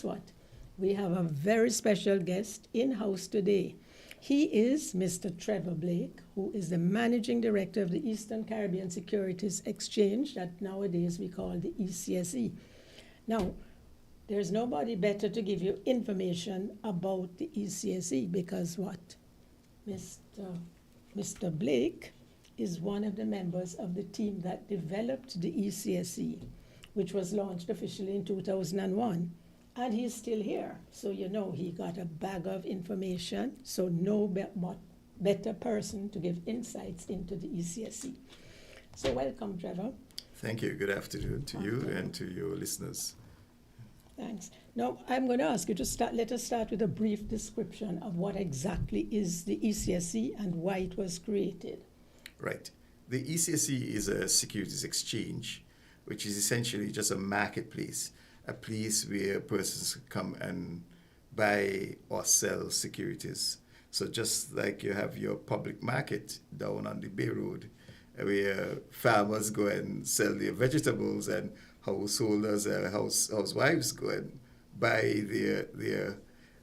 What? We have a very special guest in-house today. He is Mr. Trevor Blake, who is the Managing Director of the Eastern Caribbean Securities Exchange that nowadays we call the ECSE. Now, there's nobody better to give you information about the ECSE because what? Mr. Blake is one of the members of the team that developed the ECSE, which was launched officially in 2001. And he's still here. So, he got a bag of information. So, no better person to give insights into the ECSE. So, welcome, Trevor. Thank you. Good afternoon to you and to your listeners. Thanks. Now, I'm going to ask you to let us start with a brief description of what exactly is the ECSE and why it was created. Right. The ECSE is a securities exchange, which is essentially just a marketplace. A place where persons come and buy or sell securities. So just like you have your public market down on the Bay Road, where farmers go and sell their vegetables and householders and housewives go and buy their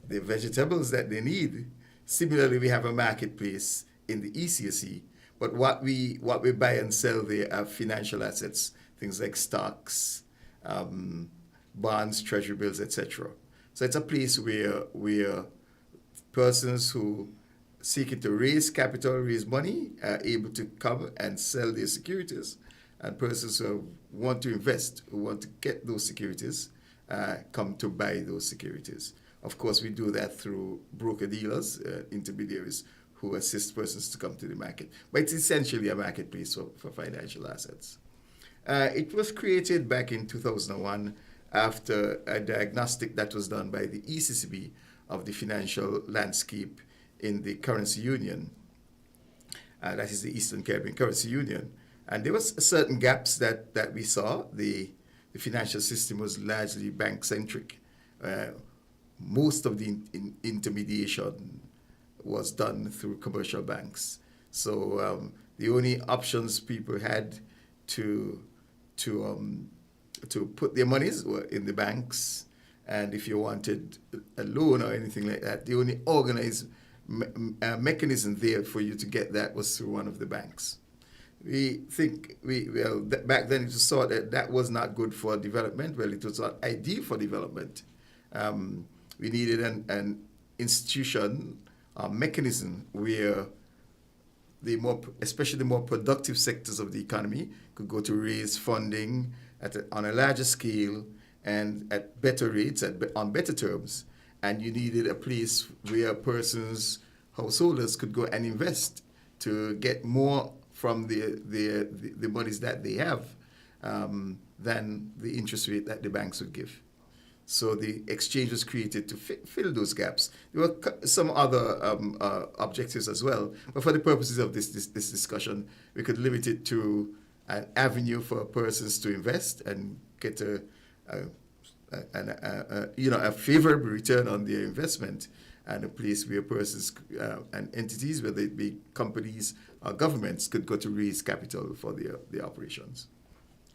vegetables that they need. Similarly, we have a marketplace in the ECSE, but what we buy and sell there are financial assets, things like stocks, bonds, treasury bills, etc. So it's a place where persons who seeking to raise capital, raise money, are able to come and sell their securities. And persons who want to invest, who want to get those securities, come to buy those securities. Of course, we do that through broker-dealers, intermediaries, who assist persons to come to the market. But it's essentially a marketplace for financial assets. It was created back in 2001 after a diagnostic that was done by the ECCB of the financial landscape in the currency union. That is the Eastern Caribbean Currency Union. And there was certain gaps that we saw. The financial system was largely bank-centric. Most of the intermediation was done through commercial banks. So the only options people had to put their monies were in the banks, and if you wanted a loan or anything like that, the only organized mechanism there for you to get that was through one of the banks. We think, back then it was thought that was not good for development. Well, it was not ideal for development. We needed an institution, a mechanism where especially the more productive sectors of the economy could go to raise funding on a larger scale and at better rates, on better terms. And you needed a place where persons, householders, could go and invest to get more from the monies that they have than the interest rate that the banks would give. So the exchange was created to fill those gaps. There were some other objectives as well, but for the purposes of this discussion, we could limit it to an avenue for persons to invest and get a favorable return on their investment, and a place where persons and entities, whether it be companies or governments, could go to raise capital for their operations.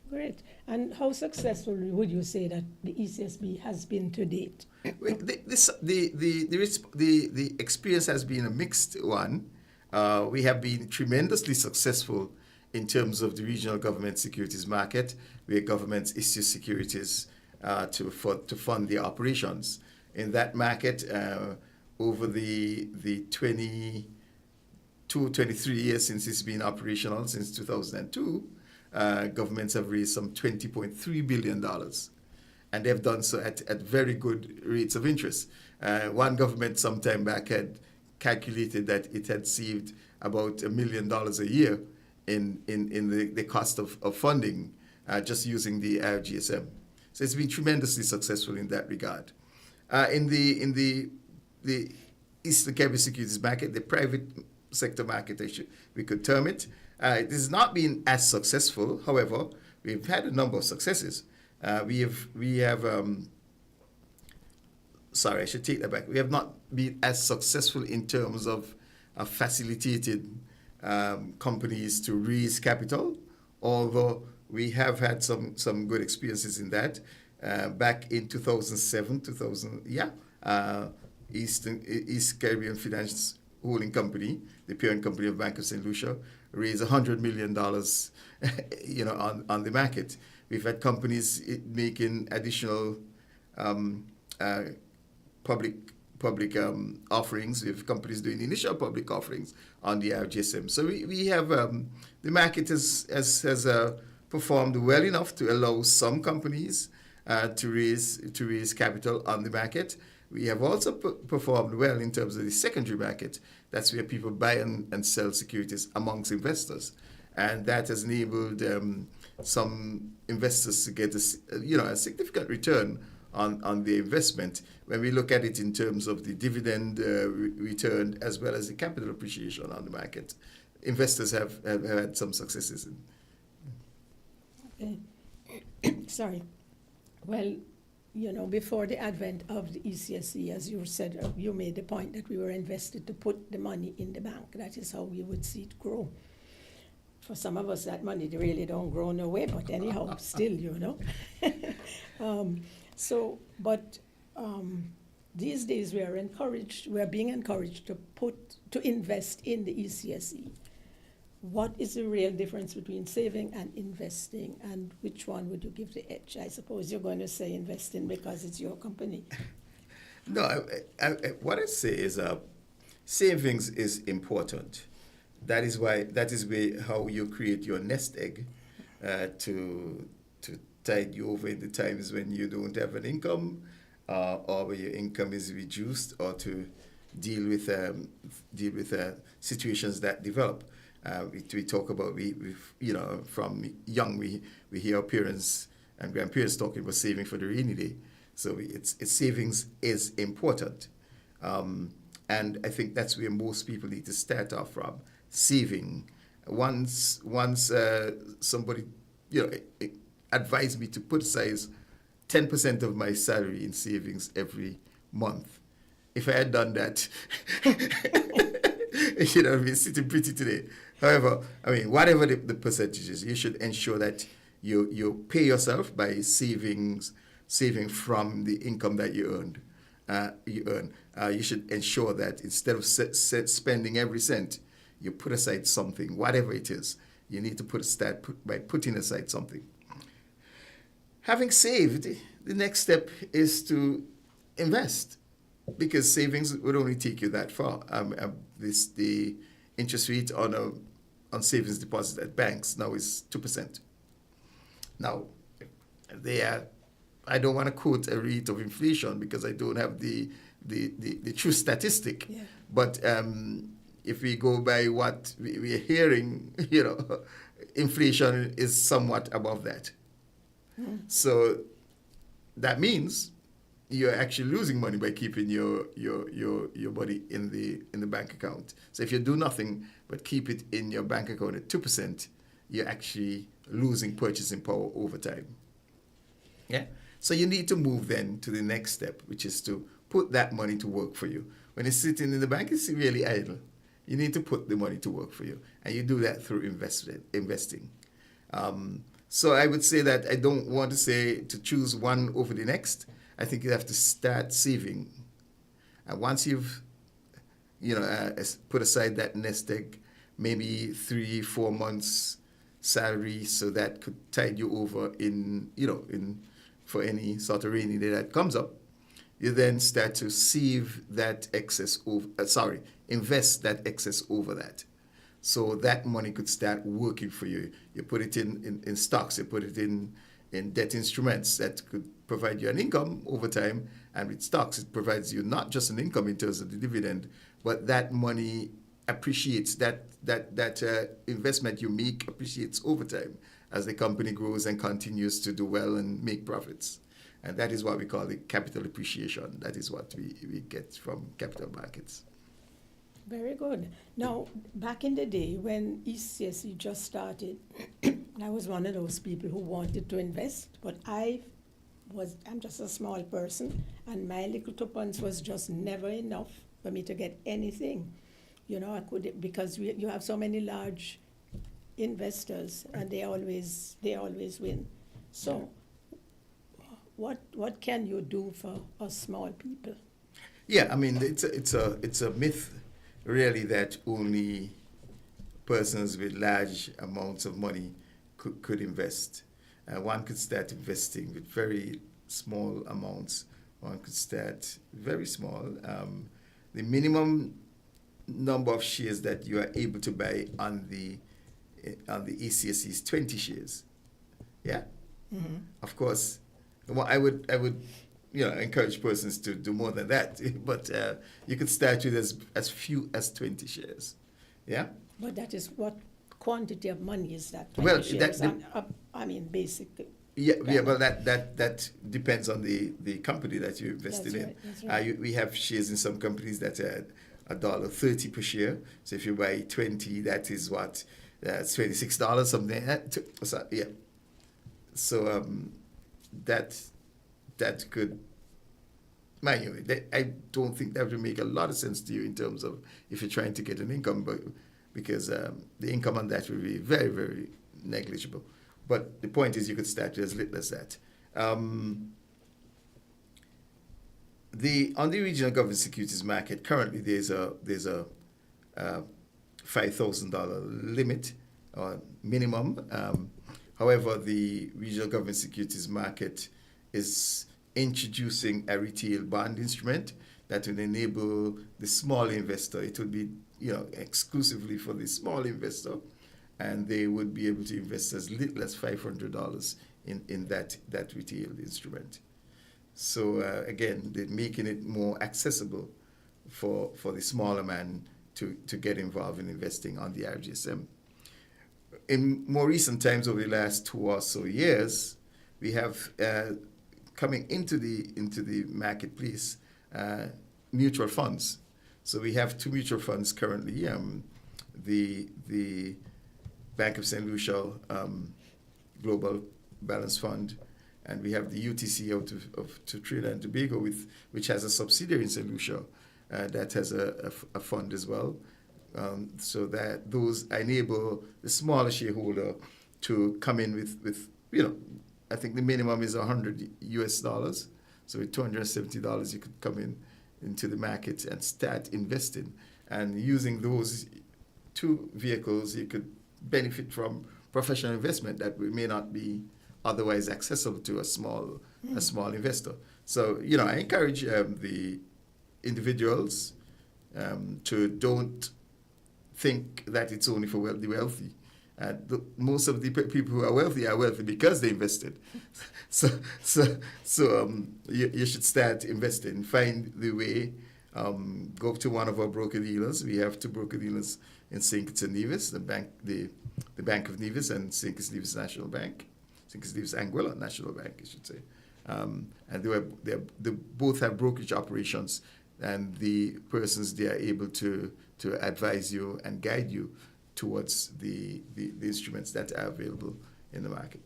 Great. And how successful would you say that the ECSB has been to date? The experience has been a mixed one. We have been tremendously successful in terms of the regional government securities market, where governments issue securities to fund their operations. In that market, over the 23 years since it's been operational, since 2002, governments have raised some $20.3 billion. And they've done so at very good rates of interest. One government some time back had calculated that it had saved about $1 million a year in the cost of funding just using the RGSM. So it's been tremendously successful in that regard. In the Eastern Caribbean securities market, the private sector market, we could term it, it has not been as successful. However, we've had a number of successes. We have sorry, I should take that back. We have not been as successful in terms of facilitated companies to raise capital, although we have had some good experiences in that. back in 2007, 2000, East Caribbean Finance Holding Company, the parent company of Bank of St. Lucia, raised $100 million, on the market. We've had companies making additional public offerings. We have companies doing initial public offerings on the RGSM. So we have the market has performed well enough to allow some companies to raise capital on the market. We have also performed well in terms of the secondary market. That's where people buy and sell securities amongst investors, and that has enabled some investors to get a significant return on the investment when we look at it in terms of the dividend return as well as the capital appreciation on the market. Investors have had some successes. Okay. Sorry. Well, before the advent of the ECSE, as you said, you made the point that we were invested to put the money in the bank. That is how we would see it grow. For some of us, that money really don't grow no way, but anyhow, still, these days we are being encouraged to invest in the ECSE. What is the real difference between saving and investing, and which one would you give the edge? I suppose you're going to say investing because it's your company. No, what I say is savings is important. That is how you create your nest egg to tide you over in the times when you don't have an income or where your income is reduced, or to deal with situations that develop. We talk about from young we hear our parents and grandparents talking about saving for the rainy day. So it's savings is important, and I think that's where most people need to start off from. Saving. Once somebody advised me to put aside 10% of my salary in savings every month. If I had done that, I'd be sitting pretty today. However, whatever the percentage is, you should ensure that you pay yourself by saving from the income that you earn. You should ensure that instead of spending every cent, you put aside something, whatever it is. You need to start by putting aside something. Having saved, the next step is to invest, because savings would only take you that far. The interest rate on savings deposit at banks now is 2%. Now, I don't want to quote a rate of inflation because I don't have the true statistic. Yeah. But if we go by what we're hearing, inflation is somewhat above that. Mm. So that means you're actually losing money by keeping your money in the bank account. So if you do nothing but keep it in your bank account at 2%, you're actually losing purchasing power over time. Yeah. So you need to move then to the next step, which is to put that money to work for you. When it's sitting in the bank, it's really idle. You need to put the money to work for you, and you do that through investing. So I would say that I don't want to say to choose one over the next. I think you have to start saving, and once you've put aside that nest egg, maybe 3-4 months salary, so that could tide you over in for any sort of rainy day that comes up. You then start to save that excess invest that excess over that. So that money could start working for you. You put it in stocks, you put it in debt instruments that could provide you an income over time. And with stocks, it provides you not just an income in terms of the dividend, but that money appreciates, that investment you make appreciates over time as the company grows and continues to do well and make profits. And that is what we call the capital appreciation. That is what we get from capital markets. Very good. Now, back in the day when ECSE just started, I was one of those people who wanted to invest, but I'm just a small person, and my little tuppence was just never enough for me to get anything. Because you have so many large investors, and they always win. So, what can you do for us small people? Yeah, I mean, it's a myth, really, that only persons with large amounts of money could invest. One could start investing with very small amounts. One could start very small. The minimum number of shares that you are able to buy on the ECSE is 20 shares. Yeah. Mm-hmm. Of course, well, I would encourage persons to do more than that. But you could start with as few as 20 shares. Yeah. But that is what quantity of money is that? Well, 20 shares I mean, basically. Yeah, well, that depends on the company that you invested That's in. right, that's right. We have shares in some companies that are $1.30 per share. So if you buy 20, that is what, that's $26 something. So, yeah. So that could, mind you, I don't think that would make a lot of sense to you in terms of if you're trying to get an income, but because the income on that will be very, very negligible. But the point is, you could start with as little as that. On the regional government securities market, currently there's a $5,000 limit or minimum. However, the regional government securities market is introducing a retail bond instrument that will enable the small investor. It would be exclusively for the small investor, and they would be able to invest as little as $500 in that retail instrument. So again, they're making it more accessible for the smaller man to get involved in investing on the RGSM. In more recent times, over the last 2 or so years, we have coming into the marketplace mutual funds. So we have 2 mutual funds currently. The Bank of St. Lucia Global Balance Fund, and we have the UTC out of Trinidad and Tobago, which has a subsidiary in St. Lucia that has a fund as well. So that those enable the smaller shareholder to come in with I think the minimum is $100. So with $270, you could come into the market and start investing. And using those 2 vehicles, you could benefit from professional investment that may not be otherwise accessible to a small investor. So I encourage the individuals to don't think that it's only for the wealthy. Most of the people who are wealthy because they invested. So you should start investing. Find the way. Go to one of our broker dealers. We have 2 broker dealers in St. Kitts and Nevis, the Bank of Nevis and St. Kitts and Nevis National Bank, St. Kitts and Nevis Anguilla National Bank, I should say. And they both have brokerage operations, and the persons they are able to advise you and guide you towards the instruments that are available in the market.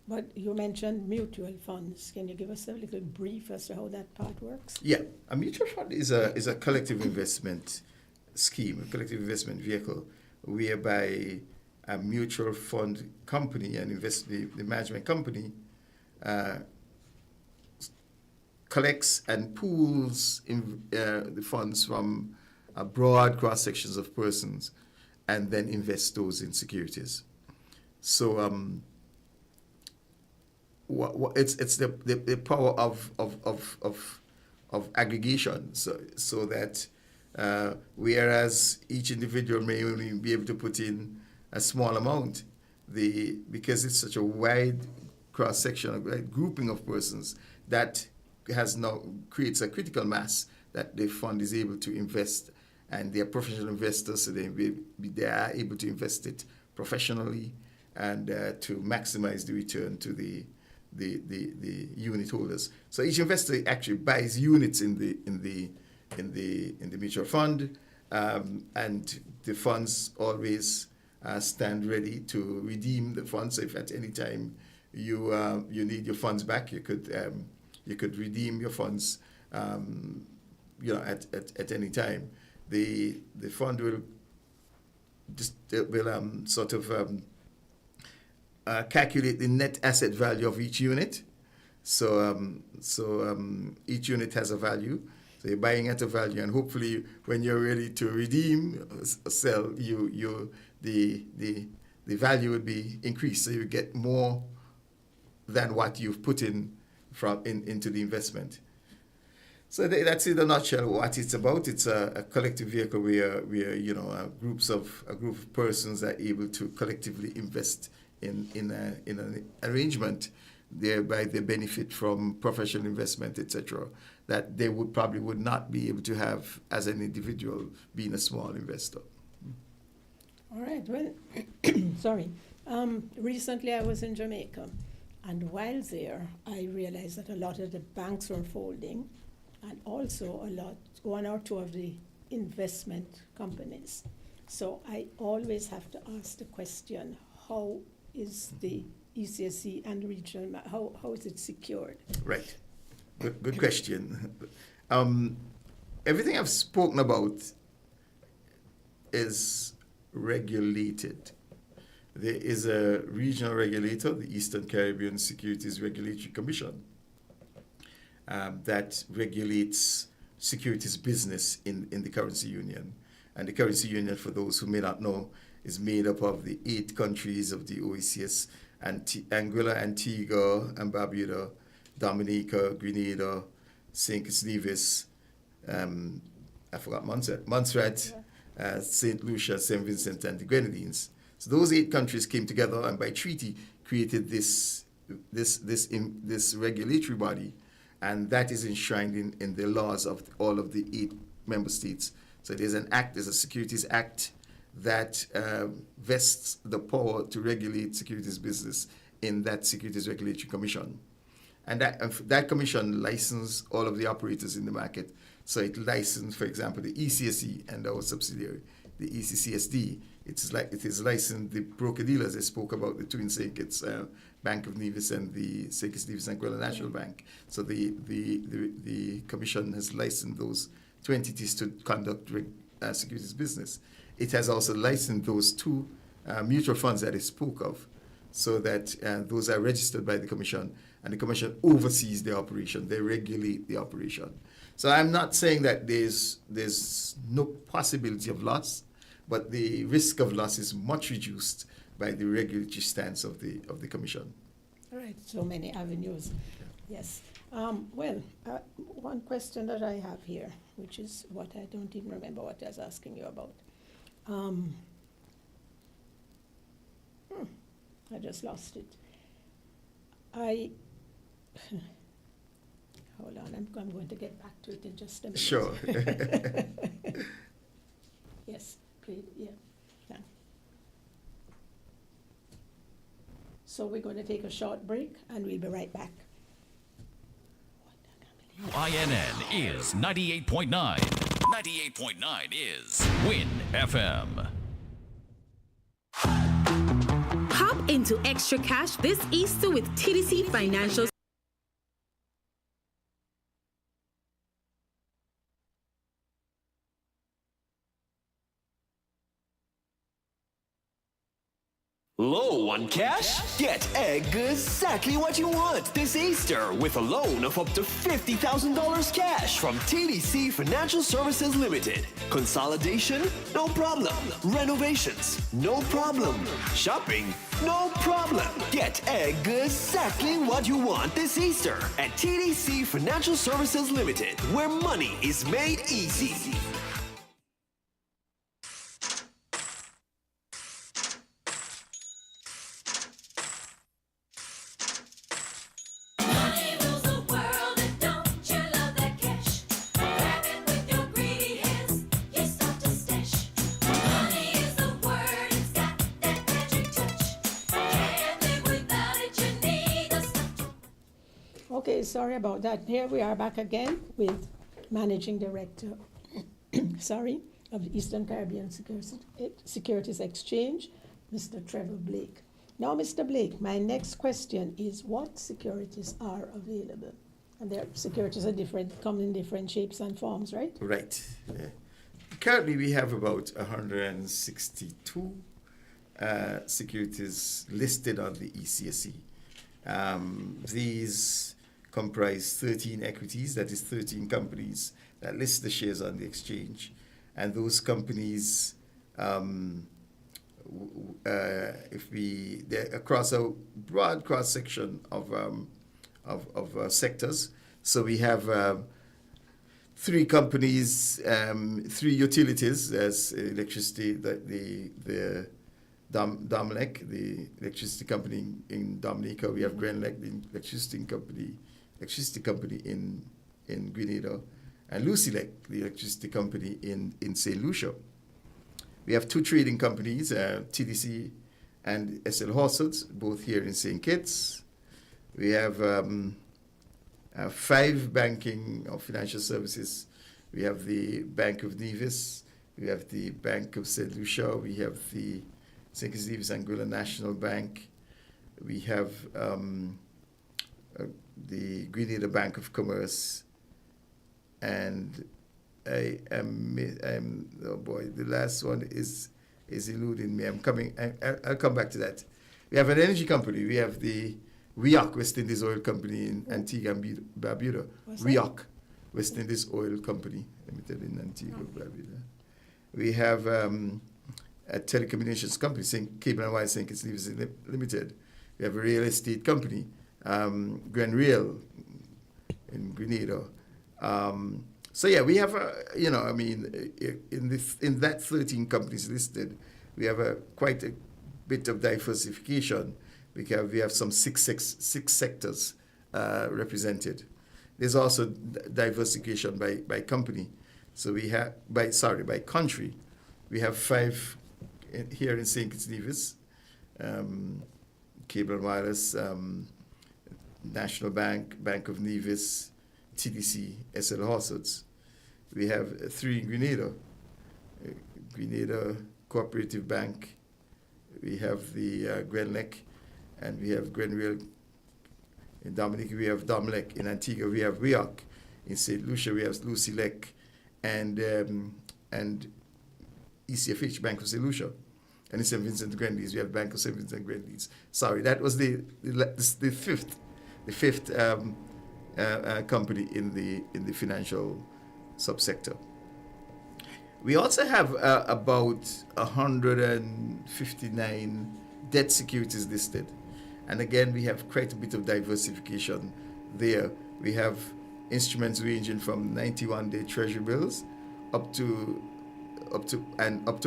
But you mentioned mutual funds. Can you give us a little brief as to how that part works? Yeah, a mutual fund is a collective investment scheme, a collective investment vehicle, whereby a mutual fund company and the management company collects and pools the funds from a broad cross sections of persons, and then invests those in securities. So it's the power of aggregation. So that whereas each individual may only be able to put in a small amount, because it's such a wide cross section, a wide grouping of persons, that creates a critical mass that the fund is able to invest. And they are professional investors, so they are able to invest it professionally and to maximize the return to the unit holders. So each investor actually buys units in the mutual fund, and the funds always stand ready to redeem the funds. So if at any time you need your funds back, you could redeem your funds at any time. The fund will calculate the net asset value of each unit, Each unit has a value. So you're buying at a value, and hopefully, when you're ready to redeem, sell, the value would be increased, so you get more than what you've put into the investment. So that's in a nutshell what it's about. It's a collective vehicle where a group of persons are able to collectively invest in an arrangement, thereby they benefit from professional investment, etc., that they would not be able to have as an individual being a small investor. All right. Well, sorry. Recently, I was in Jamaica, and while there, I realized that a lot of the banks were folding, and also one or two of the investment companies. So I always have to ask the question: how is the ECSC and regional? How is it secured? Right. Good question. Everything I've spoken about is regulated. There is a regional regulator, the Eastern Caribbean Securities Regulatory Commission, that regulates securities business in the currency union. And the currency union, for those who may not know, is made up of the 8 countries of the OECS, Anguilla, Antigua and Barbuda, Dominica, Grenada, St. Kitts Nevis, I forgot Montserrat, St. Lucia, St. Vincent, and the Grenadines. So those 8 countries came together and by treaty created this regulatory body, and that is enshrined in the laws of all of the 8 member states. So there's a Securities Act that vests the power to regulate securities business in that Securities Regulatory Commission. And that commission licensed all of the operators in the market. So it licensed, for example, the ECSE and our subsidiary, the ECCSD. It is licensed the broker-dealers. I spoke about the Twin St. Kitts Bank of Nevis and the St. Kitts Nevis Anguilla National Bank. So the commission has licensed those 2 entities to conduct securities business. It has also licensed those 2 mutual funds that I spoke of, so that those are registered by the commission, and the commission oversees the operation. They regulate the operation. So I'm not saying that there's no possibility of loss, but the risk of loss is much reduced by the regulatory stance of the commission. All right, so many avenues. Yes. One question that I have here, which is what I don't even remember what I was asking you about. I just lost it. Hold on, I'm going to get back to it in just a minute. Sure. Yes, please, yeah. So we're going to take a short break, and we'll be right back. INN is 98.9. 98.9 is Win FM. Hop into extra cash this Easter with TDC Financial. Low on cash? Get exactly what you want this Easter with a loan of up to $50,000 cash from TDC Financial Services Limited. Consolidation? No problem. Renovations? No problem. Shopping? No problem. Get exactly what you want this Easter at TDC Financial Services Limited, where money is made easy. Okay, sorry about that. Here we are back again with Managing Director, of the Eastern Caribbean Securities Exchange, Mr. Trevor Blake. Now, Mr. Blake, my next question is, what securities are available? And their securities are come in different shapes and forms, right? Right. Yeah. Currently, we have about 162 securities listed on the ECSE. These comprise 13 equities, that is 13 companies that list the shares on the exchange. And those companies, they're across a broad cross-section of sectors. So we have 3 companies, 3 utilities, as electricity, the Domlec, the electricity company in Dominica. We have Grenlec, the electricity company in Grenada, and Lucilec, the electricity company in St. Lucia. We have 2 trading companies, TDC and SL Horsford, both here in St. Kitts. We have 5 banking or financial services. We have the Bank of Nevis, we have the Bank of St. Lucia, we have the St. Kitts Nevis Anguilla National Bank, we have the Grenada Bank of Commerce, and oh boy, the last one is eluding me. I'll come back to that. We have an energy company. We have the WIOC, West Indies Oil Company in Antigua and Barbuda. WIOC, West Indies Oil Company Limited in Antigua and Barbuda. We have a telecommunications company, Cable and Wire St. Kitts Nevis Limited. We have a real estate company, Grenrail in Grenada. So yeah, we have in that 13 companies listed, we have quite a bit of diversification. We have some six sectors represented. There's also diversification by company. So we have by country. We have 5 here in St. Kitts Nevis, Cable and Wireless, National Bank, Bank of Nevis, TDC, SL Horsfords. We have 3 in Grenada, Grenada Cooperative Bank. We have the Grenlec, and we have Grenrail. In Dominica, we have Domlec. In Antigua, we have WIOC. In St. Lucia, we have Lucilec, and ECFH, Bank of St. Lucia. And in St. Vincent and Grenadines, we have Bank of St. Vincent and Grenadines. Sorry, that was the fifth company in the financial subsector. We also have about 159 debt securities listed. And again, we have quite a bit of diversification there. We have instruments ranging from 91-day treasury bills up to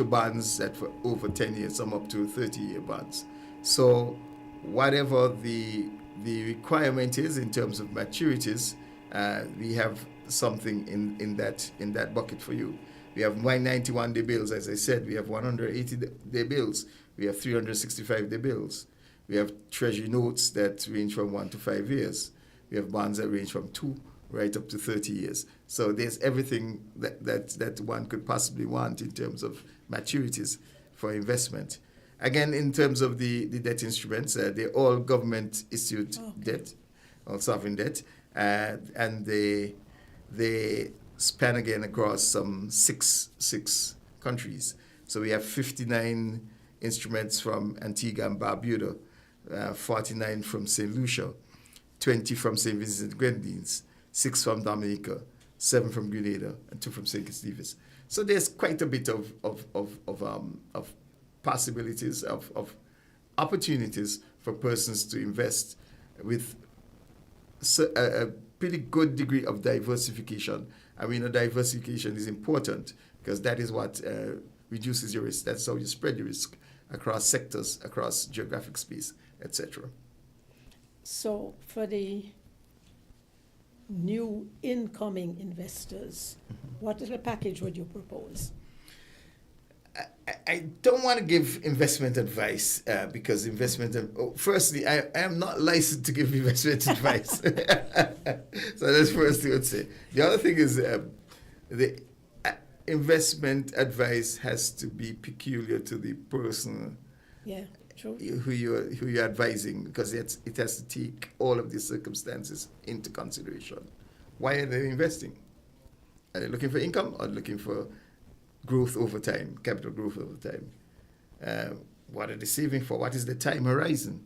bonds that for over 10 years, some up to 30-year bonds. So whatever the requirement is in terms of maturities, we have something in that bucket for you. We have 91-day bills, as I said. We have 180-day bills. We have 365-day bills. We have treasury notes that range from 1 to 5 years. We have bonds that range from 2 right up to 30 years. So there's everything that one could possibly want in terms of maturities for investment. Again, in terms of the debt instruments, they're all government-issued debt, all sovereign debt, and they span again across some six countries. So we have 59 instruments from Antigua and Barbuda, 49 from St. Lucia, 20 from St. Vincent and Grenadines, 6 from Dominica, 7 from Grenada, and 2 from St. Kitts Nevis. So there's quite a bit of possibilities, of opportunities for persons to invest with a pretty good degree of diversification. I mean, diversification is important because that is what reduces your risk. That's how you spread your risk across sectors, across geographic space, etc. So for the new incoming investors, what little package would you propose? I don't want to give investment advice because firstly, I am not licensed to give investment advice. So that's the first thing I would say. The other thing is the investment advice has to be peculiar to the person who you're advising, because it has to take all of these circumstances into consideration. Why are they investing? Are they looking for income or looking for growth over time, capital growth over time? What are they saving for? What is the time horizon?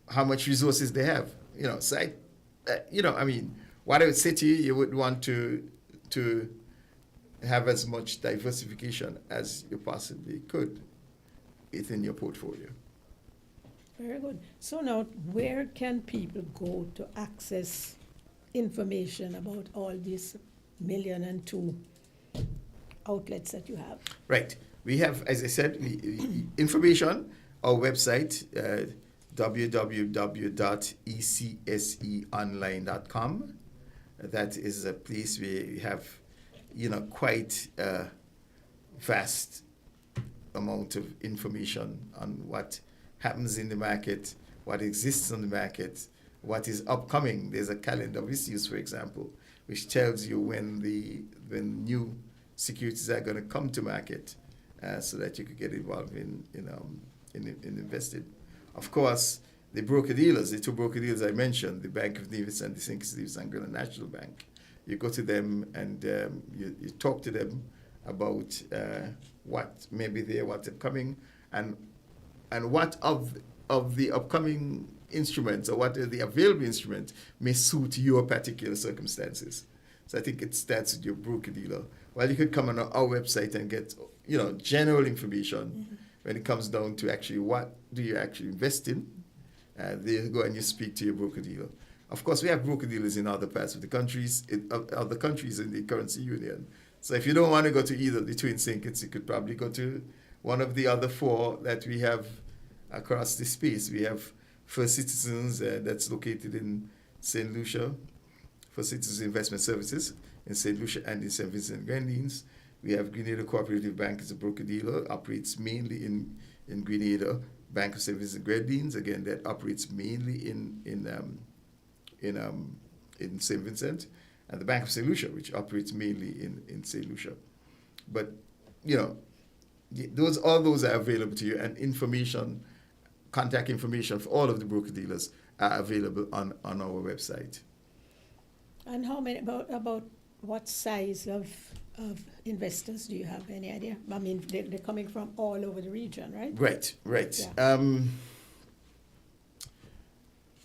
How much resources they have? So what I would say to you, you would want to have as much diversification as you possibly could within your portfolio. Very good. So now, where can people go to access information about all these 1,000,002 outlets that you have? Right. We have, as I said, information, our website, www.ecseonline.com. That is a place where we have, quite a vast amount of information on what happens in the market, what exists on the market, what is upcoming. There's a calendar of issues, for example, which tells you when new securities are going to come to market, so that you could get involved in investing. Of course, the broker-dealers, the two broker-dealers I mentioned, the Bank of Nevis and the St. Kitts and Nevis National Bank, you go to them and you talk to them about what may be there, what's upcoming, and what of the upcoming instruments or what are the available instruments may suit your particular circumstances. So I think it starts with your broker-dealer. Well, you could come on our website and get, general information when it comes down to actually what do you actually invest in. There you go and you speak to your broker-dealer. Of course, we have broker-dealers in other parts of the countries, other countries in the currency union. So if you don't want to go to either of the Twin St. Kitts, you could probably go to one of the other four that we have across the space. We have First Citizens, that's located in St. Lucia, First Citizens Investment Services in St. Lucia and in St. Vincent and Grenadines. We have Grenada Cooperative Bank as a broker-dealer, operates mainly in Grenada. Bank of St. Vincent and Grenadines, again, that operates mainly in St. Vincent, and the Bank of St. Lucia, which operates mainly in St. Lucia. But, all those are available to you, and contact information for all of the broker-dealers are available on our website. And how many, about what size of investors do you have? Any idea? I mean, they're coming from all over the region, right? Right. Yeah.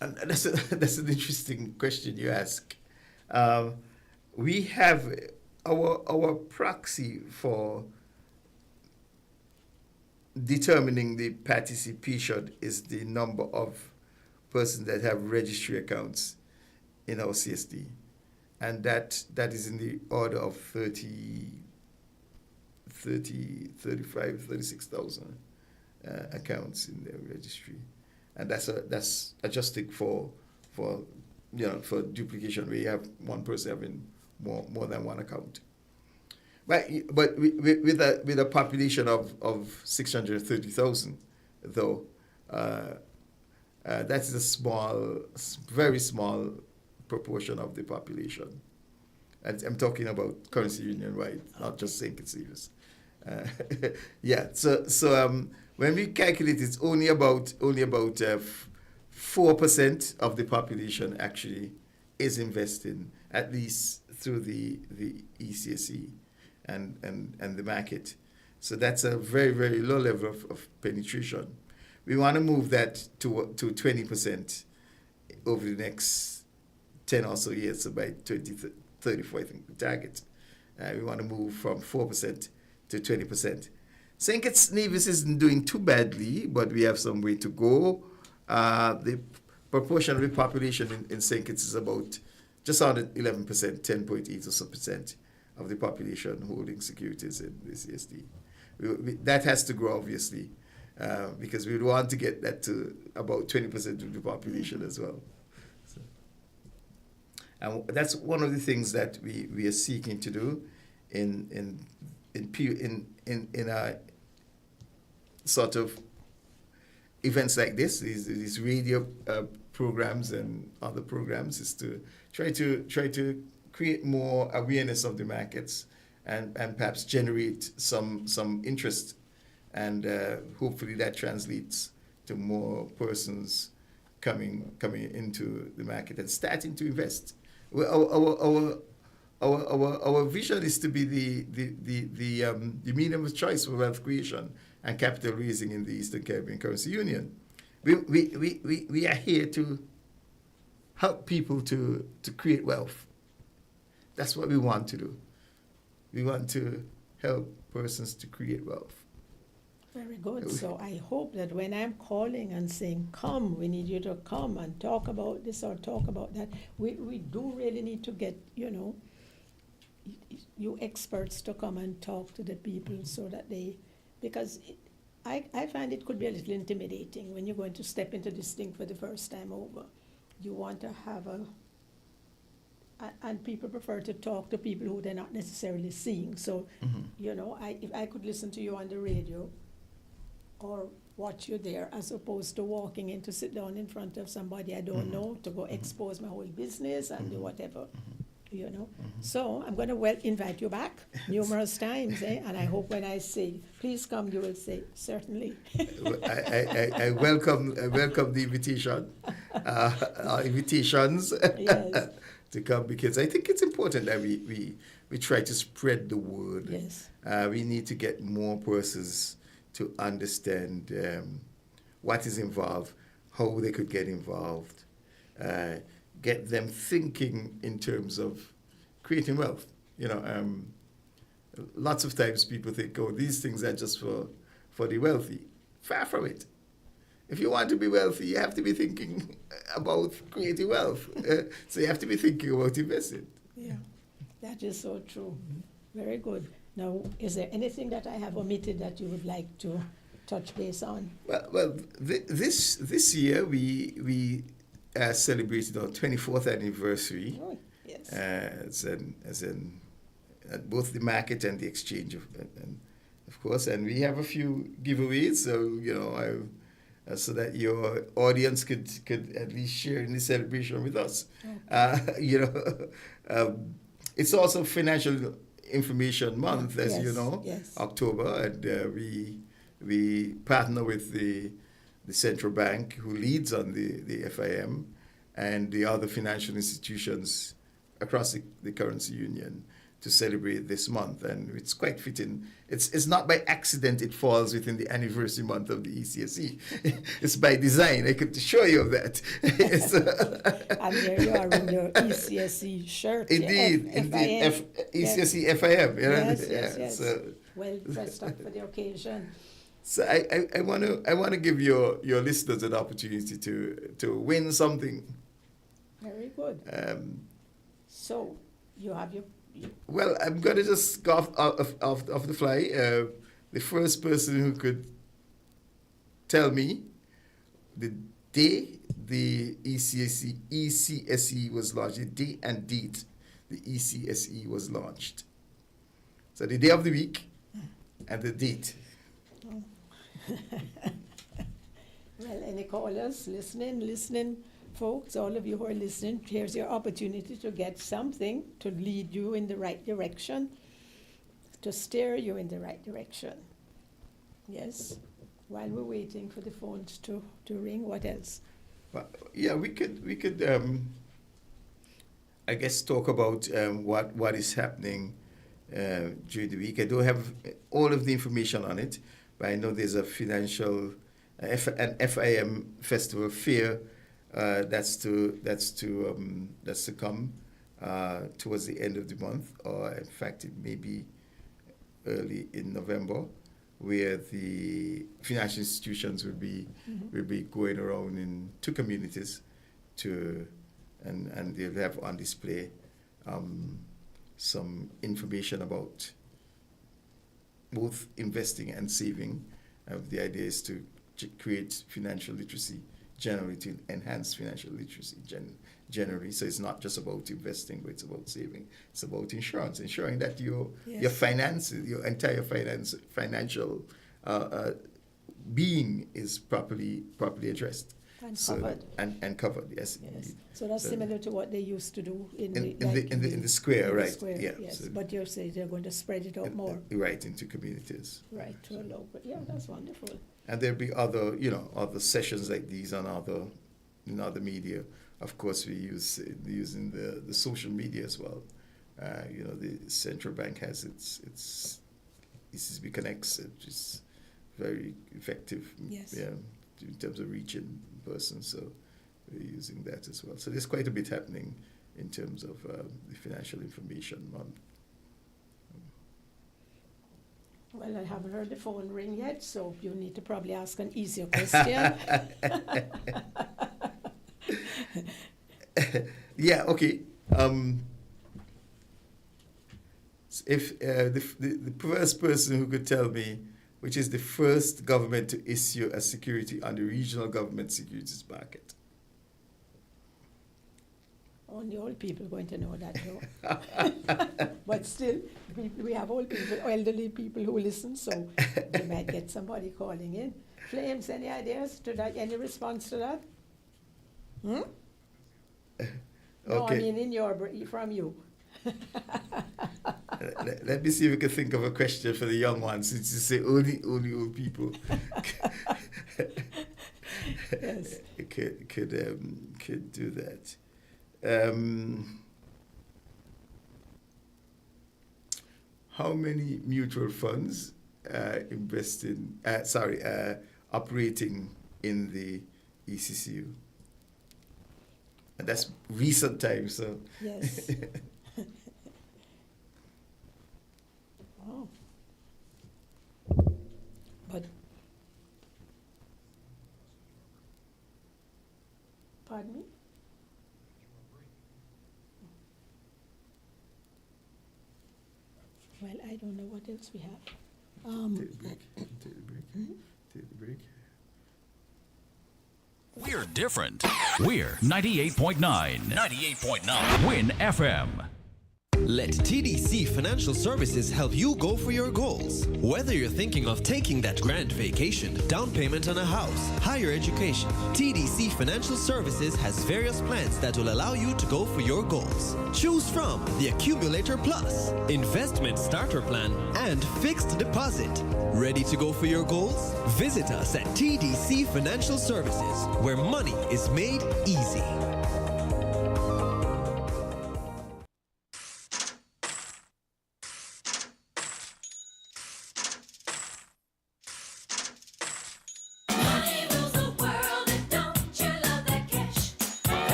And that's an interesting question you ask. We have our proxy for determining the participation is the number of persons that have registry accounts in our CSD. And that is in the order of 36,000 accounts in the registry. And that's adjusting for duplication, where you have one person having more than one account. But with a population of 630,000, though, that is a very small proportion of the population. And I'm talking about currency union wide, not just St. Kitts and Nevis. So when we calculate, it's only about 4% of the population actually is investing, at least through the ECSE and the market. So that's a very, very low level of penetration. We want to move that to 20% over the next 10 or so years. So by 2034, I think the target. We want to move from 4% to 20%. St. Kitts and Nevis isn't doing too badly, but we have some way to go. The proportion of the population in St. Kitts is about just under 11%, 10.8 or so percent of the population holding securities in the CSD. That has to grow, obviously, because we would want to get that to about 20% of the population as well. So, and that's one of the things that we are seeking to do in our sort of events like this, these radio programs and other programs, is to try to create more awareness of the markets and perhaps generate some interest, and hopefully that translates to more persons coming into the market and starting to invest. Our vision is to be the medium of choice for wealth creation and capital raising in the Eastern Caribbean Currency Union. We are here to help people to create wealth. That's what we want to do. We want to help persons to create wealth. Very good. So I hope that when I'm calling and saying, come, we need you to come and talk about this or talk about that, we do really need to get, you experts to come and talk to the people so that because I find it could be a little intimidating when you're going to step into this thing for the first time over. You want to have and people prefer to talk to people who they're not necessarily seeing. So, if I could listen to you on the radio or watch you there as opposed to walking in to sit down in front of somebody I don't know to go expose my whole business and do whatever. So I'm going to invite you back numerous times, and I hope when I say, please come, you will say, certainly. I welcome the invitation, invitations Yes. to come, because I think it's important that we try to spread the word. Yes. We need to get more persons to understand what is involved, how they could get involved, get them thinking in terms of creating wealth. Lots of times people think, oh, these things are just for the wealthy. Far from it. If you want to be wealthy, you have to be thinking about creating wealth. So you have to be thinking about investing. Yeah, that is so true. Very good. Now, is there anything that I have omitted that you would like to touch base on? Well, this year we celebrated our 24th anniversary. Oh, yes. As in both the market and the exchange, of course, and we have a few giveaways. So so that your audience could at least share in the celebration with us. Okay. It's also Financial Information Month, as Yes, you know, yes. October, and we partner with the central bank, who leads on the FIM, and the other financial institutions across the currency union to celebrate this month, and it's quite fitting. It's not by accident it falls within the anniversary month of the ECSE. It's by design. I could assure you of that. And there you are in your ECSE shirt. Indeed, ECSE FIM. Yes. So, well dressed up for the occasion. So I want to give your listeners an opportunity to win something. Very good. So you have your. Well, I'm going to just go off the fly. The first person who could tell me the day the ECSE was launched, the day and date the ECSE was launched. So the day of the week and the date. Well, any callers listening, folks, all of you who are listening, here's your opportunity to get something to lead you in the right direction, to steer you in the right direction. Yes. While we're waiting for the phones to ring, what else? But yeah, we could I guess talk about what is happening during the week. I don't have all of the information on it, but I know there's a financial an FIM festival fair that's to come towards the end of the month, or in fact it may be early in November, where the financial institutions will be going around in 2 communities and they'll have on display some information about both investing and saving. The idea is to create financial literacy generally, to enhance financial literacy generally. So it's not just about investing, but it's about saving. It's about insurance, ensuring that your finances, your entire financial being is properly addressed. And covered. And covered, yes. Yes. So that's similar to what they used to do in the square, right? Square, yeah. Yes. So but you're saying they're going to spread it out more. Right, into communities. Right, to a local. Yeah, that's wonderful. And there'll be other sessions like these on other media. Of course, we using the social media as well. The central bank has its ECB Connects, which is very effective. Yes. Yeah, in terms of reaching persons. So we're using that as well. So there's quite a bit happening in terms of the financial information month. Well, I haven't heard the phone ring yet, so you need to probably ask an easier question. Yeah, okay. If the first person who could tell me which is the first government to issue a security on the regional government securities market. Only old people going to know that, though. But still, we have old people, elderly people who listen, so we might get somebody calling in. Flames, any ideas to that? Any response to that? Hmm? No, I Okay. mean from you. Let me see if we can think of a question for the young ones, since you say only old people. Yes. Could do that. How many mutual funds operating in the ECCU? And that's recent times, so. Yes. Oh. But, pardon me? Well, I don't know what else we have. Take the break. Take the break. Take the break. We're different. We're 98.9. 98.9. Win FM. Let TDC Financial Services help you go for your goals. Whether you're thinking of taking that grand vacation, down payment on a house, higher education, TDC Financial Services has various plans that will allow you to go for your goals. Choose from the Accumulator Plus, Investment Starter Plan, and Fixed Deposit. Ready to go for your goals? Visit us at TDC Financial Services, where money is made easy.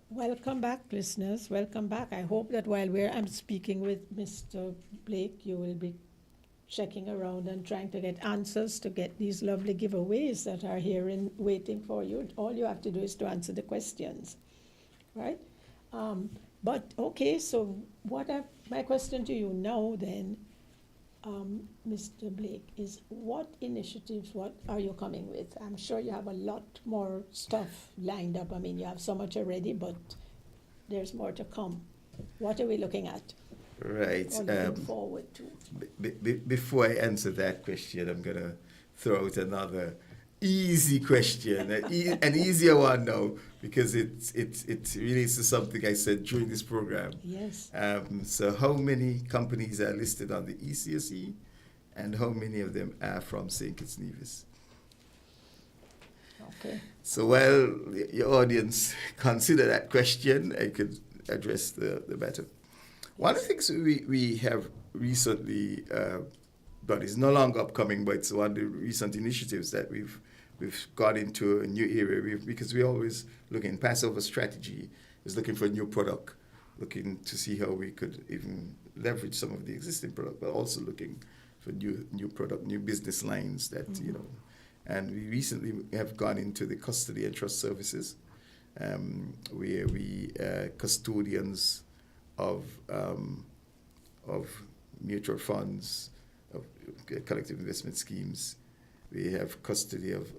Welcome back, listeners. Welcome back. I hope that while I'm speaking with Mr. Blake, you will be checking around and trying to get answers to get these lovely giveaways that are here and waiting for you. All you have to do is to answer the questions, right? But okay, so my question to you now then, Mr. Blake, is what initiatives, what are you coming with? I'm sure you have a lot more stuff lined up. I mean, you have so much already, but there's more to come. What are we looking at? Right. Or looking forward to? Before I answer that question, I'm going to throw out another easy question, an easier one now, because it relates to something I said during this program. Yes. So how many companies are listed on the ECSE, and how many of them are from St. Kitts Nevis? Okay. So while your audience consider that question, I could address the matter. One of the things we have recently, but it's no longer upcoming, but it's one of the recent initiatives that we've got into a new area, because we always looking Passover strategy is looking for a new product, looking to see how we could even leverage some of the existing product, but also looking for new product, new business lines that, you know. And we recently have gone into the custody and trust services, where we custodians of mutual funds, of collective investment schemes. We have custody of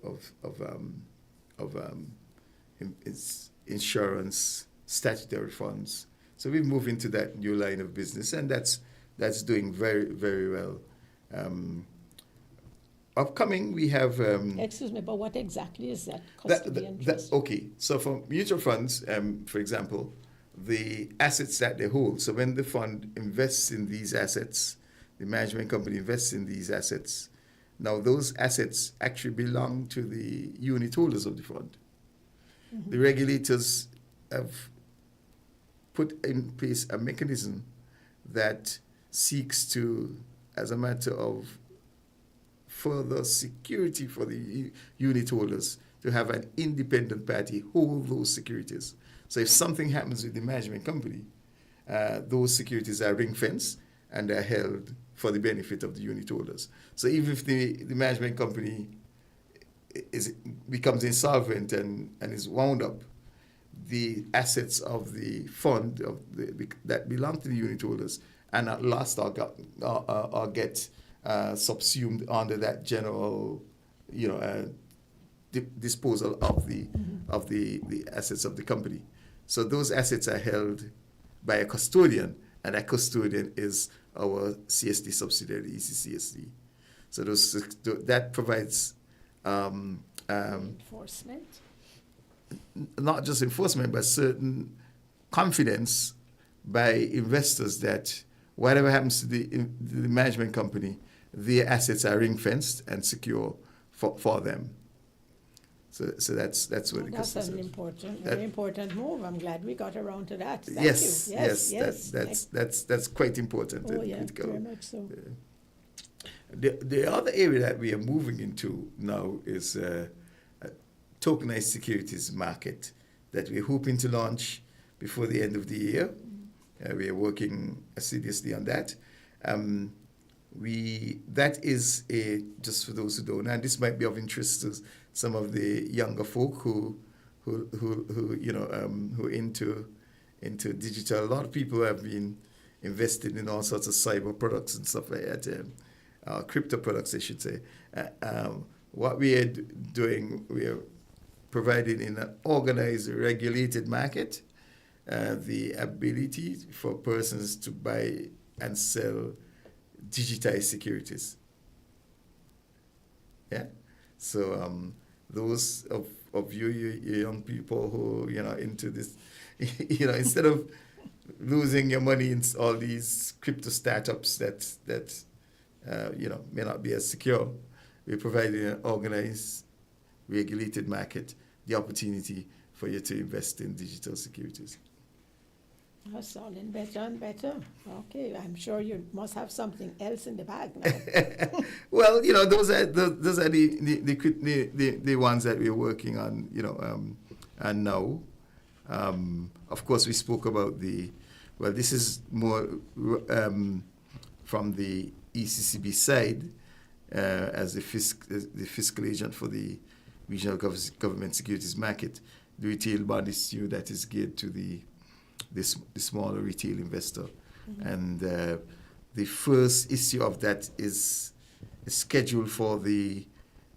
insurance, statutory funds. So we've moved into that new line of business, and that's doing very, very well. Upcoming, we have... Excuse me, but what exactly is that custody and trust? Okay, so for mutual funds, for example, the assets that they hold, so when the fund invests in these assets, the management company invests in these assets, now those assets actually belong to the unit holders of the fund. Mm-hmm. The regulators have put in place a mechanism that seeks to, as a matter of further security for the unit holders, to have an independent party hold those securities. So if something happens with the management company, those securities are ring-fenced and are held for the benefit of the unit holders. So even if the management company becomes insolvent and is wound up, the assets of the fund that belong to the unit holders are not lost or get subsumed under that general, disposal of the assets of the company. So those assets are held by a custodian, and that custodian is our CSD subsidiary, ECCSD. So that provides enforcement. Not just enforcement, but certain confidence by investors that whatever happens to the management company, their assets are ring-fenced and secure for them. So that's what it is. That's an very important move. I'm glad we got around to that. Thank Yes, you. yes. That's quite important. Oh, and yeah, critical. very much so. The other area that we are moving into now is tokenized securities market that we're hoping to launch before the end of the year. We are working assiduously on that. That is just for those who don't know, and this might be of interest to some of the younger folk who into digital. A lot of people have been invested in all sorts of cyber products and stuff like that, crypto products, I should say. What we are doing, we are providing in an organized, regulated market the ability for persons to buy and sell digitized securities. Yeah. So those of you young people who into this, instead of losing your money in all these crypto startups that may not be as secure, we're providing an organized, regulated market the opportunity for you to invest in digital securities. That's sounding better and better. Okay, I'm sure you must have something else in the bag now. Well, those are the ones that we're working on, and now. Of course, we spoke about this is more from the ECCB side as the fiscal agent for the regional government securities market. The retail bond issue that is geared to the smaller retail investor. Mm-hmm. And the first issue of that is scheduled for the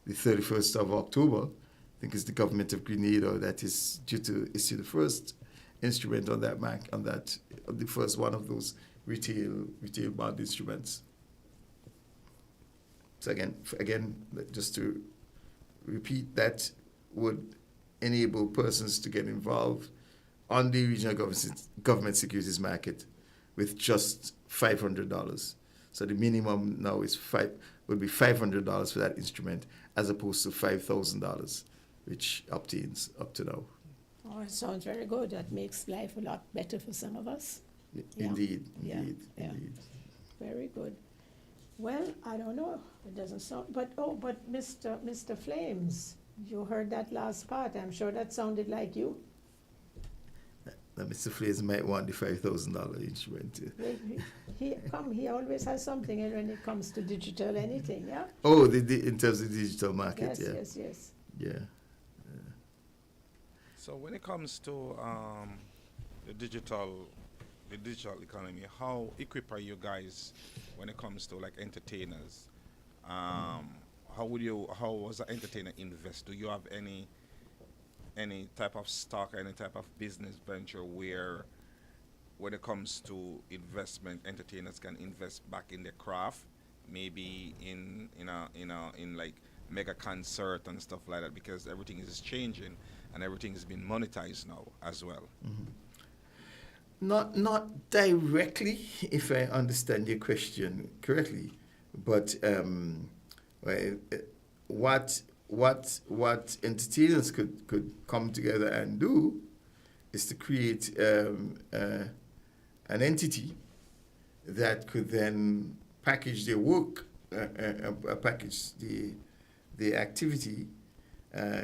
31st of October. I think it's the government of Grenada that is due to issue the first instrument on that the first one of those retail bond instruments. So again, just to repeat, that would enable persons to get involved on the regional government securities market with just $500. So the minimum now would be $500 for that instrument, as opposed to $5,000, which obtains up to now. Oh, it sounds very good. That makes life a lot better for some of us. Indeed. Very good. Well, I don't know. It doesn't sound. But Mr. Flames, you heard that last part. I'm sure that sounded like you. Mr. Flames might want the $5,000 instrument. He always has something when it comes to digital anything, yeah? Oh, in terms of the digital market, Yes. Yeah. So when it comes to the digital economy, how equipped are you guys when it comes to like entertainers? How was an entertainer invest? Do you have any type of stock, any type of business venture where, when it comes to investment, entertainers can invest back in their craft, maybe in like mega concert and stuff like that, because everything is changing and everything is being monetized now as well. Mm-hmm. Not directly, if I understand your question correctly, but what entertainers could come together and do is to create an entity that could then package their work, package the activity,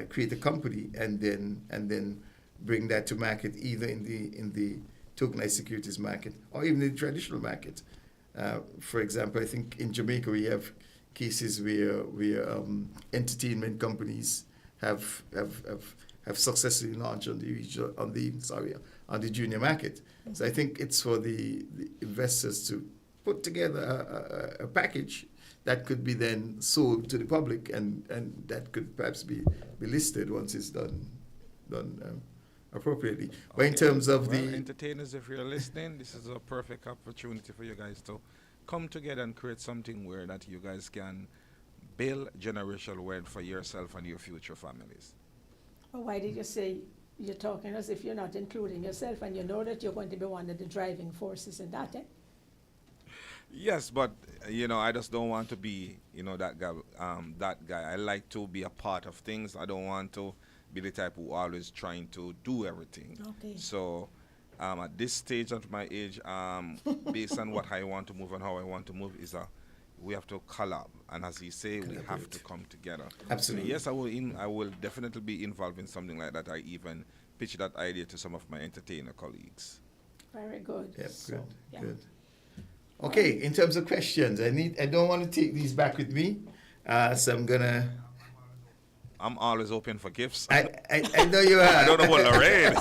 create a company, and then bring that to market, either in the tokenized securities market or even in the traditional market. For example, I think in Jamaica we have cases where entertainment companies have successfully launched on the junior market. So I think it's for the investors to put together a package that could be then sold to the public, and that could perhaps be listed once it's done appropriately. But in terms of the entertainers, if you're listening, this is a perfect opportunity for you guys to come together and create something where that you guys can build generational wealth for yourself and your future families. Well, why did you say you're talking as if you're not including yourself, and you know that you're going to be one of the driving forces in that, eh? Yes, but I just don't want to be, that guy. I like to be a part of things. I don't want to be the type who always trying to do everything. Okay. So, at this stage of my age, based on what I want to move and how I want to move, we have to collab, and as you say, we have to come together. Absolutely. So yes, I will definitely be involved in something like that. I even pitched that idea to some of my entertainer colleagues. Very good. Yep, So, yeah. good. Okay, in terms of questions, I don't want to take these back with me, so I'm always open for gifts. I know you are. I don't know what Lorraine.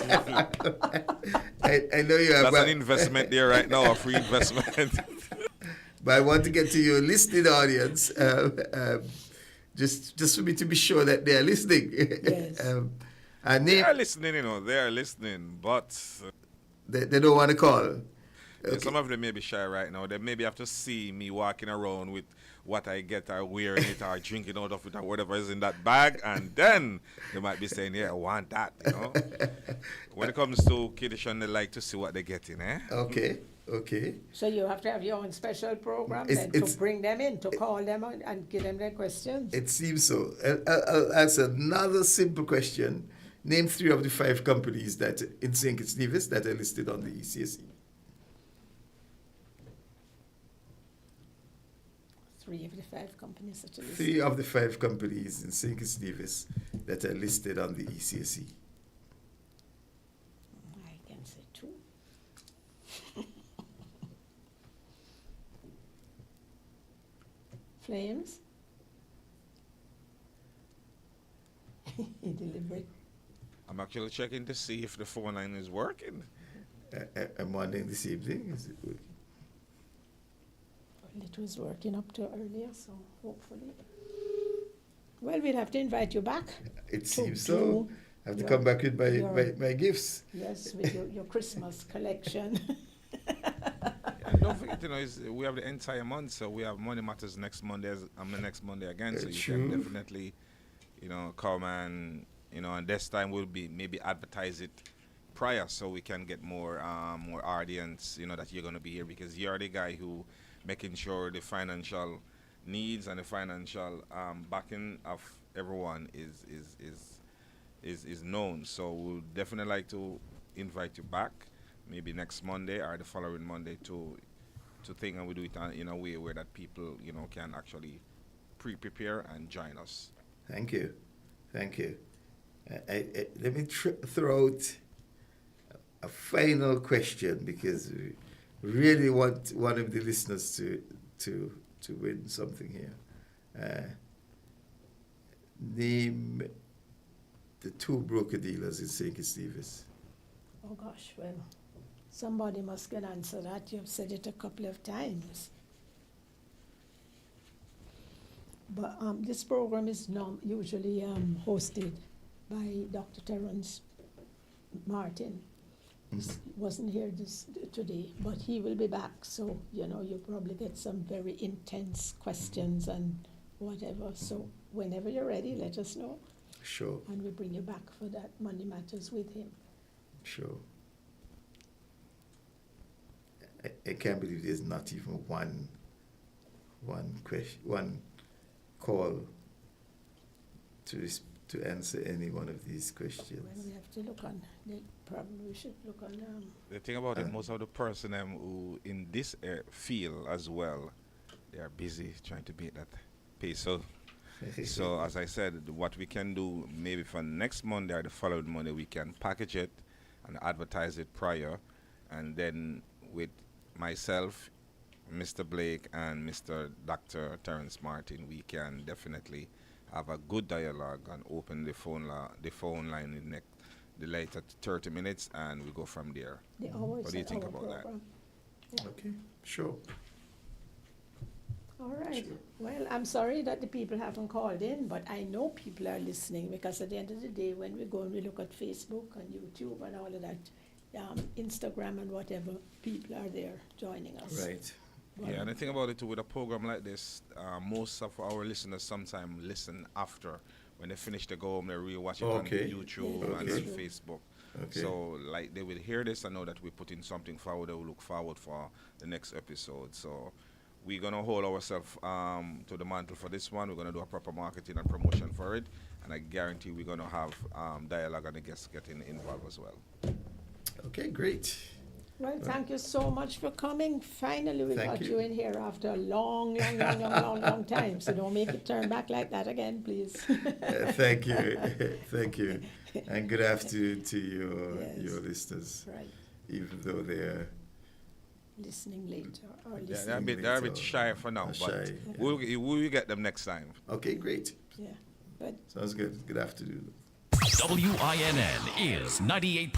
I know you are. That's an investment there right now, a free investment. But I want to get to your listening audience, just for me to be sure that they are listening. Yes. They are listening, they are listening, but they don't want to call. Okay. Some of them may be shy right now. They maybe have to see me walking around with what I get, or wearing it, or drinking out of it, or whatever is in that bag, and then they might be saying, yeah, I want that, When it comes to Kiddishan, they like to see what they're getting, eh? Okay. So you have to have your own special program It's- then to bring them in, to call them and give them their questions. It seems so. I'll ask another simple question. Name 3 of the 5 companies that in St. Kitts Nevis that are listed on the ECSE. 3 of the 5 companies that are listed. 3 of the 5 companies in St. Kitts Nevis that are listed on the ECSE. I can say 2. Flames. Deliberate. I'm actually checking to see if the phone line is working. I'm wondering this evening, is it working? Well, it was working up to earlier, so hopefully. Well, we'll have to invite you back. It seems so. I have to come back with my gifts. Yes, with your Christmas collection. And don't forget, we have the entire month, so we have Money Matters next Monday, the next Monday again, so you can definitely, come and, and this time we'll be maybe advertise it prior so we can get more audience, that you're going to be here, because you're the guy who making sure the financial needs and the financial backing of everyone is known. So we'll definitely like to invite you back, maybe next Monday or the following Monday to think, and we do it in a way where that people can actually prepare and join us. Thank you. Let me throw out a final question, because we really want one of the listeners to win something here. Name the 2 broker dealers in St. Kitts Nevis. Oh gosh, well, somebody must can answer that. You've said it a couple of times. But this program is usually hosted by Dr. Terence Martin. He wasn't here today, but he will be back. So, you'll probably get some very intense questions and whatever. So whenever you're ready, let us know. Sure. And we'll bring you back for that Money Matters with him. Sure. I can't believe there's not even one question, one call to to answer any one of these Well, questions. we have to look on. We should look on. The thing about it, most of the person who in this field as well, they are busy trying to beat that pace. So as I said, what we can do maybe for next Monday or the following Monday, we can package it and advertise it prior, and then with myself, Mr. Blake, and Mr. Dr. Terrence Martin, we can definitely have a good dialogue and open the phone line in the later 30 minutes, and we go from there. The hours What do you at think our about that? program. Okay, sure. All right. Sure. Well, I'm sorry that the people haven't called in, but I know people are listening, because at the end of the day, when we go and we look at Facebook and YouTube and all of that, Instagram and whatever, people are there joining us. Right. But Yeah, and the thing about it too, with a program like this, most of our listeners sometimes listen after. When they finish, they go home, they rewatch it Okay. on YouTube Yeah, and okay. on Facebook. Okay. So, like, they will hear this and know that we're putting something forward. They will look forward for the next episode. So, we're going to hold ourselves to the mantle for this one. We're going to do a proper marketing and promotion for it. And I guarantee we're going to have dialogue and the guests getting involved as well. Okay, great. Well, thank you so much for coming. Finally, we Thank got you. you in here after a long time. So don't make it turn back like that again, please. Thank you. Thank you. And good afternoon to Yes. your listeners, Right. even though they're Listening later or Yeah, listening. they're a bit shy for now, but Shy, yeah. we'll get them next time. okay, great. Yeah. But Sounds good. Good afternoon. WINN is 98.